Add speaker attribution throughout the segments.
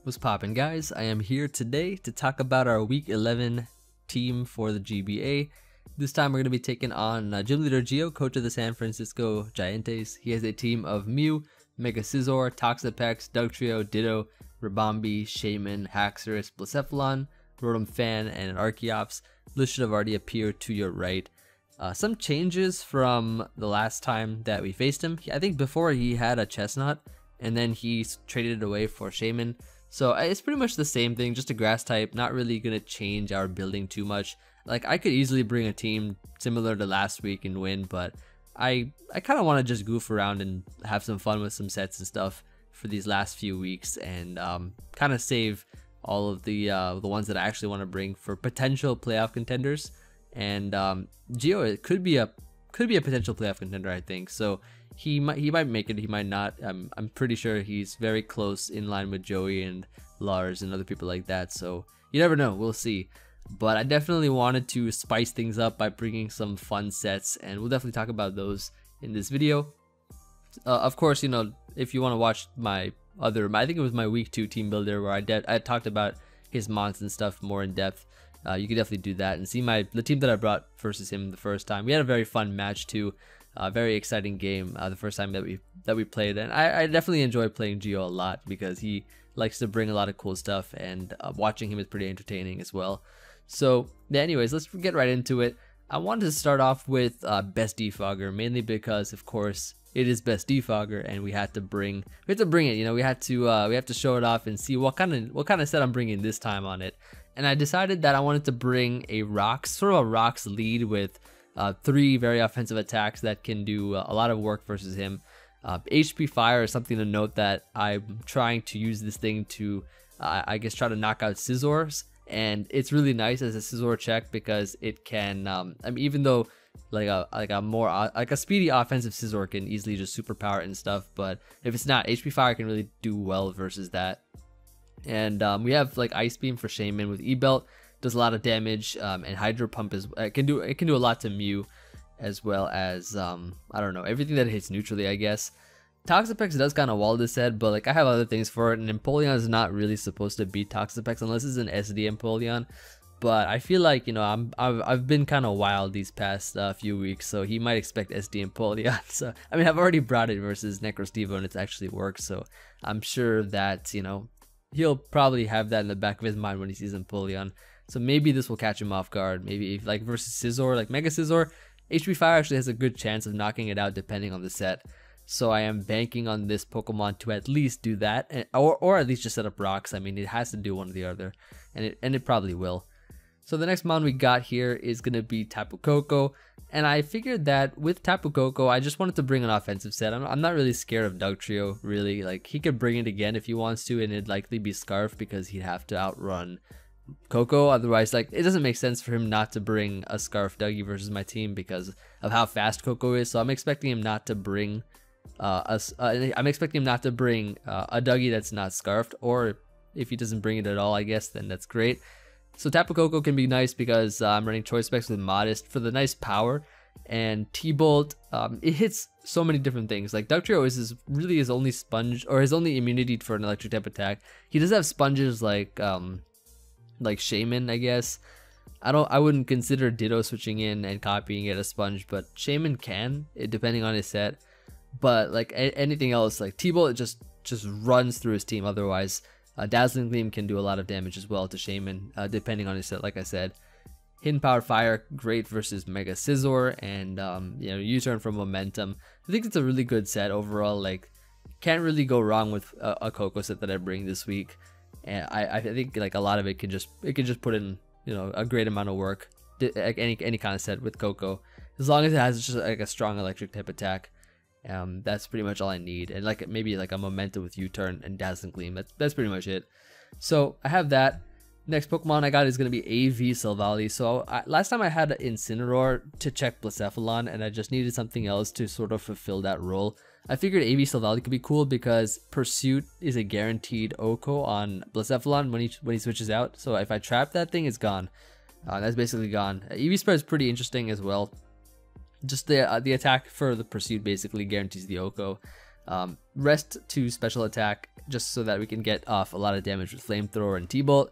Speaker 1: What's poppin', guys? I am here today to talk about our week 11 team for the GBA. This time we're going to be taking on Gym Leader Gio, coach of the San Francisco GiEnteis. He has a team of Mew, Mega Scizor, Toxapex, Dugtrio, Ditto, Ribombee, Shaman, Haxorus, Blacephalon, Rotom Fan, and an Archeops. List should have already appeared to your right. Some changes from the last time that we faced him. I think before he had a Chestnut, and then he traded it away for Shaman. So it's pretty much the same thing, just a grass type, not really going to change our building too much. Like, I could easily bring a team similar to last week and win, but I kind of want to just goof around and have some fun with some sets and stuff for these last few weeks, and kind of save all of the ones that I actually want to bring for potential playoff contenders. And Gio, it could be a potential playoff contender, I think. So he might make it, he might not. I'm pretty sure he's very close in line with Joey and Lars and other people like that. So you never know, we'll see. But I definitely wanted to spice things up by bringing some fun sets, and we'll definitely talk about those in this video. Of course, you know, if you want to watch my other, I think it was my week 2 team builder where I talked about his mons and stuff more in depth. You can definitely do that and see the team that I brought versus him the first time. We had a very fun match too, very exciting game the first time that we played, and I definitely enjoy playing Gio a lot because he likes to bring a lot of cool stuff, and watching him is pretty entertaining as well. So yeah, anyways, let's get right into it. I wanted to start off with best defogger, mainly because of course it is best defogger, and we had to bring it. You know, we have to show it off and see what kind of set I'm bringing this time on it. And I decided that I wanted to bring a Rocks, sort of a Rocks lead with 3 very offensive attacks that can do a lot of work versus him. HP Fire is something to note, that I'm trying to use this thing to, I guess, try to knock out Scizors. And it's really nice as a Scizor check because it can, I mean, even though like a speedy offensive Scizor can easily just superpower it and stuff, but if it's not, HP Fire can really do well versus that. And we have like Ice Beam for Shaman with E-Belt, does a lot of damage, and Hydro Pump is it can do a lot to Mew, as well as I don't know, everything that hits neutrally, I guess. Toxapex does kind of wall this head, but like I have other things for it, and Empoleon is not really supposed to beat Toxapex unless it's an SD Empoleon. But I feel like, you know, I've been kind of wild these past few weeks, so he might expect SD Empoleon. So I mean, I've already brought it versus Necrostevo and it's actually worked, so I'm sure that, you know, he'll probably have that in the back of his mind when he sees Empoleon. So maybe this will catch him off guard. Maybe if, like versus Scizor, like Mega Scizor, HP Fire actually has a good chance of knocking it out depending on the set. So I am banking on this Pokemon to at least do that, or at least just set up Rocks. I mean, it has to do one or the other, and it probably will. So the next mon we got here is gonna be Tapu Koko, and I figured that with Tapu Koko, I just wanted to bring an offensive set. I'm not really scared of Dugtrio, really. Like, he could bring it again if he wants to, and it'd likely be Scarf because he'd have to outrun Koko. Otherwise, like, it doesn't make sense for him not to bring a Scarf Dougie versus my team because of how fast Koko is. So I'm expecting him not to bring a Dougie that's not Scarfed, or if he doesn't bring it at all, I guess, then that's great. So Tapu Koko can be nice because I'm running Choice Specs with Modest for the nice power, and T-Bolt, it hits so many different things. Like, Dugtrio is really his only sponge, or his only immunity for an electric type attack. He does have sponges like Shaman, I guess. I wouldn't consider Ditto switching in and copying it a sponge, but Shaman can, depending on his set. But like anything else, like T-Bolt, it just runs through his team. Otherwise, Dazzling Gleam can do a lot of damage as well to Shaman, depending on his set, like I said. Hidden Power Fire, great versus Mega Scizor, and you know, U-Turn for Momentum. I think it's a really good set overall. Like, can't really go wrong with a Koko set that I bring this week. And I think like a lot of it can just put in, you know, a great amount of work. Like any kind of set with Koko, as long as it has just like a strong electric type attack. That's pretty much all I need, and like maybe like a Momentum with U-Turn and Dazzling Gleam. That's pretty much it. So I have that. Next Pokemon I got is going to be Emvee Silvally. So last time I had Incineroar to check Blacephalon, and I just needed something else to sort of fulfill that role. I figured Emvee Silvally could be cool because Pursuit is a guaranteed OHKO on Blacephalon when he switches out. So if I trap that thing, it's gone. That's basically gone. Emvee Spread is pretty interesting as well. Just the attack for the Pursuit basically guarantees the OHKO. Rest to special attack, just so that we can get off a lot of damage with Flamethrower and T-Bolt.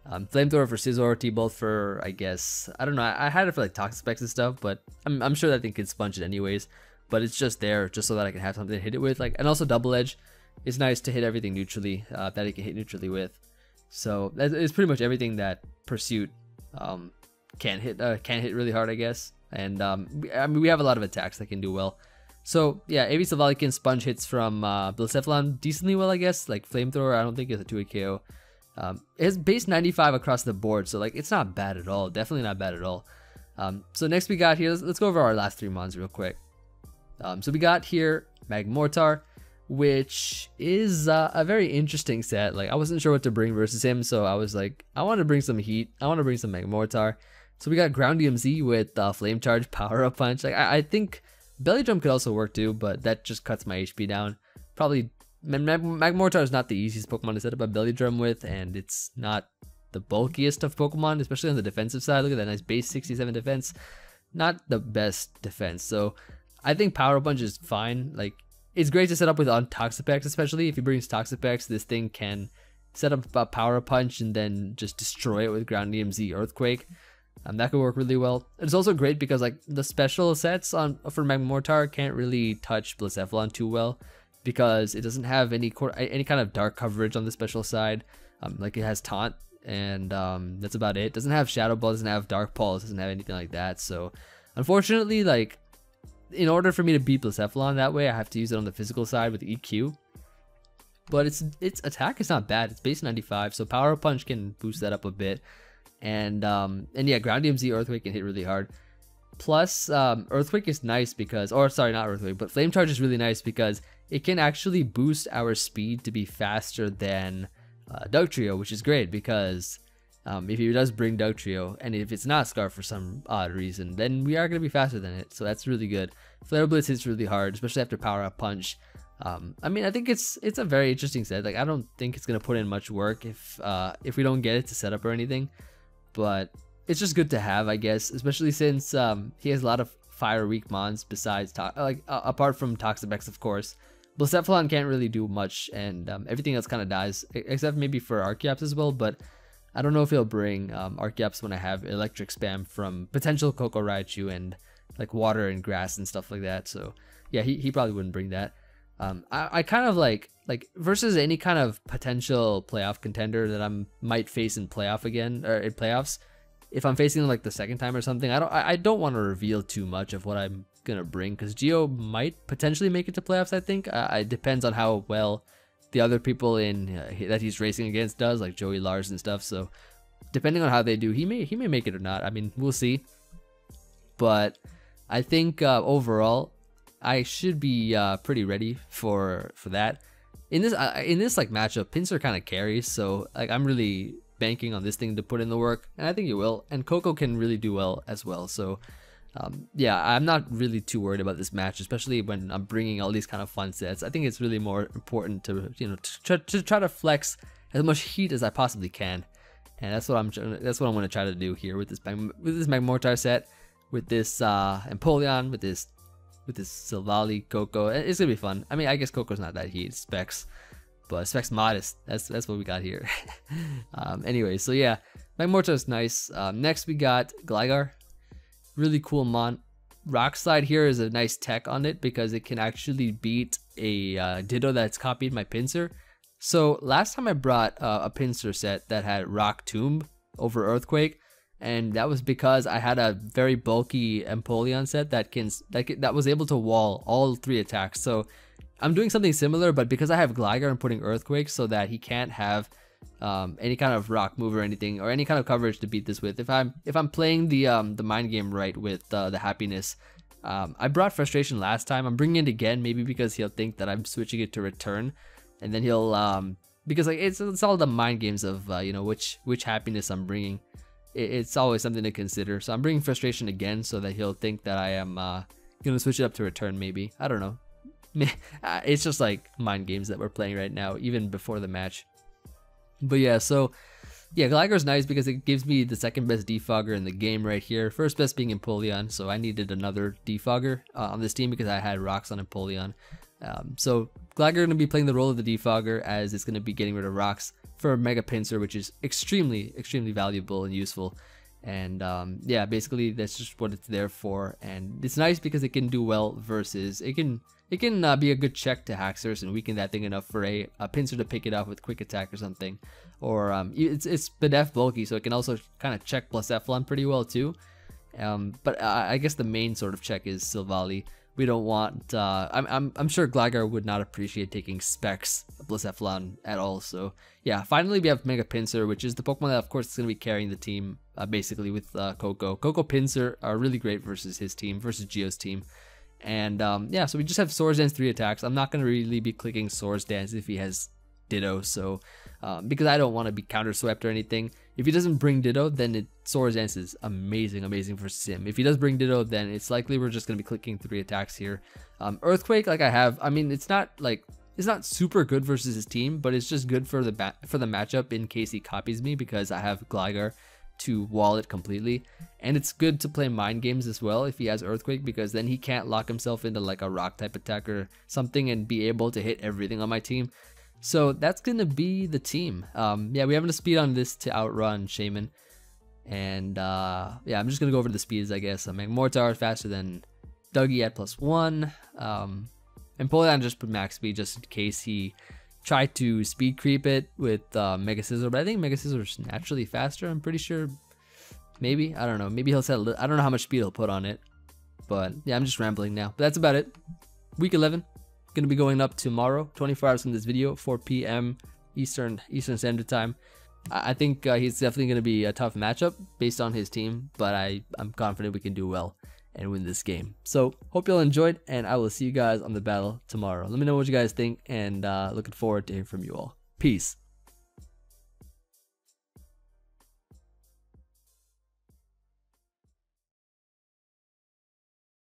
Speaker 1: Flamethrower for Scizor, T-Bolt for, I guess, I don't know, I had it for like Toxic Specs and stuff, but I'm sure that thing can sponge it anyways. But it's just there, just so that I can have something to hit it with. Like, and also Double Edge is nice to hit everything neutrally, that it can hit neutrally with. So that is pretty much everything that Pursuit can hit really hard, I guess. And I mean, we have a lot of attacks that can do well. So yeah, Emvee Silvally can sponge hits from Blacephalon decently well, I guess. Like Flamethrower, I don't think it's a 2-hit KO. It has base 95 across the board, so like it's not bad at all. Definitely not bad at all. So next we got here, let's go over our last 3 mons real quick. So we got here Magmortar, which is a very interesting set. Like, I wasn't sure what to bring versus him, so I was like, I want to bring some heat. I want to bring some Magmortar. So we got Ground DMZ with Flame Charge, Power Up Punch. Like, I think Belly Drum could also work too, but that just cuts my HP down. Probably Magmortar is not the easiest Pokemon to set up a Belly Drum with, and it's not the bulkiest of Pokemon, especially on the defensive side. Look at that nice base 67 defense. Not the best defense. So I think Power Up Punch is fine. Like, it's great to set up with on Toxapex, especially if he brings Toxapex. This thing can set up a Power Punch and then just destroy it with Ground DMZ Earthquake. That could work really well. It's also great because like the special sets for Magmortar can't really touch Blacephalon too well, because it doesn't have any kind of dark coverage on the special side. Like, it has Taunt, and that's about it. It doesn't have Shadow Ball, doesn't have Dark Pulse, doesn't have anything like that. So unfortunately, like, in order for me to beat Blacephalon that way, I have to use it on the physical side with EQ. But its attack is not bad. It's base 95, so Power Punch can boost that up a bit. And yeah, Ground DMZ Earthquake can hit really hard. Plus, Earthquake is nice because, or sorry, not Earthquake, but Flame Charge is really nice because it can actually boost our speed to be faster than Dugtrio, which is great because if he does bring Dugtrio, and if it's not Scarf for some odd reason, then we are going to be faster than it. So that's really good. Flare Blitz hits really hard, especially after Power Up Punch. I mean, I think it's a very interesting set. Like, I don't think it's going to put in much work if we don't get it to set up or anything. But it's just good to have, I guess, especially since he has a lot of fire weak mons besides apart from Toxapex, of course. Blacephalon can't really do much, and everything else kind of dies, except maybe for Archeops as well. But I don't know if he'll bring Archeops when I have Electric Spam from potential Koko Raichu and like water and grass and stuff like that. So yeah, he probably wouldn't bring that. I kind of like versus any kind of potential playoff contender that I might face in playoff again, or in playoffs. If I'm facing them like the second time or something, I don't want to reveal too much of what I'm gonna bring, because Geo might potentially make it to playoffs. I think it depends on how well the other people in that he's racing against does, like Joey Lars and stuff. So depending on how they do, he may make it or not. I mean, we'll see. But I think overall, I should be pretty ready for that. In this like matchup, Pinsir kind of carries, so like I'm really banking on this thing to put in the work, and I think it will. And Koko can really do well as well. So yeah, I'm not really too worried about this match, especially when I'm bringing all these kind of fun sets. I think it's really more important to to try to flex as much heat as I possibly can, and that's what I'm going to try to do here with this Magmortar set, with this Empoleon, with this Silvally, Koko. It's gonna be fun. I mean, I guess Koko's not that heat, Specs, but Specs modest. That's what we got here. Anyway, so yeah, Magmortar is nice. Next we got Gligar. Really cool mon. Rock Slide here is a nice tech on it because it can actually beat a Ditto that's copied my Pinsir. So last time I brought a Pinsir set that had Rock Tomb over Earthquake, and that was because I had a very bulky Empoleon set that was able to wall all 3 attacks. So I'm doing something similar, but because I have Gligar, I'm putting Earthquake so that he can't have any kind of rock move or anything, or any kind of coverage to beat this with. If I'm playing the mind game right with the happiness, I brought Frustration last time. I'm bringing it again, maybe because he'll think that I'm switching it to Return, and then he'll because like it's all the mind games of which happiness I'm bringing. It's always something to consider. So I'm bringing Frustration again so that he'll think that I am gonna switch it up to Return. Maybe, I don't know. It's just like mind games that we're playing right now, even before the match. But yeah, so yeah, Gligar's nice because it gives me the second best defogger in the game right here. First best being Empoleon, so I needed another defogger on this team because I had rocks on Empoleon. So Gligar going to be playing the role of the defogger, as it's going to be getting rid of rocks for Mega Pinsir, which is extremely valuable and useful. And yeah, basically that's just what it's there for, and it's nice because it can do well versus it can be a good check to Haxorus and weaken that thing enough for a Pinsir to pick it up with quick attack or something. Or it's Bedef bulky, so it can also kind of check plus Efflon pretty well too. But I guess the main sort of check is Silvally. We don't want I'm sure Gligar would not appreciate taking Specs plus Efflon at all. So yeah, finally we have Mega Pinsir, which is the Pokemon that of course is going to be carrying the team basically with Coco. Coco Pinsir are really great versus his team, versus Geo's team. And yeah, so we just have Swords Dance 3 attacks. I'm not going to really be clicking Swords Dance if he has Ditto, so because I don't want to be counter swept or anything. If he doesn't bring Ditto, then Swords Dance is amazing versus him. If he does bring Ditto, then it's likely we're just going to be clicking 3 attacks here. Earthquake, like I mean, it's not super good versus his team, but it's just good for the matchup in case he copies me, because I have Gligar to wall it completely. And it's good to play mind games as well if he has Earthquake, because then he can't lock himself into like a rock type attack or something and be able to hit everything on my team. So that's gonna be the team. Yeah, we have enough speed on this to outrun Shaman. And yeah, I'm just gonna go over the speeds, I guess. Magmortar is faster than Dougie at +1. And Poleon just put max speed just in case he tried to speed creep it with Mega Scizor, but I think Mega Scizor is naturally faster. I'm pretty sure. Maybe, I don't know. Maybe he'll set I don't know how much speed he'll put on it. But yeah, I'm just rambling now. But that's about it. Week 11. Gonna be going up tomorrow, 24 hours from this video, 4 p.m. Eastern Standard Time. I think he's definitely gonna be a tough matchup based on his team, but I'm confident we can do well and win this game. So hope you all enjoyed, and I will see you guys on the battle tomorrow. Let me know what you guys think, and looking forward to hearing from you all. Peace.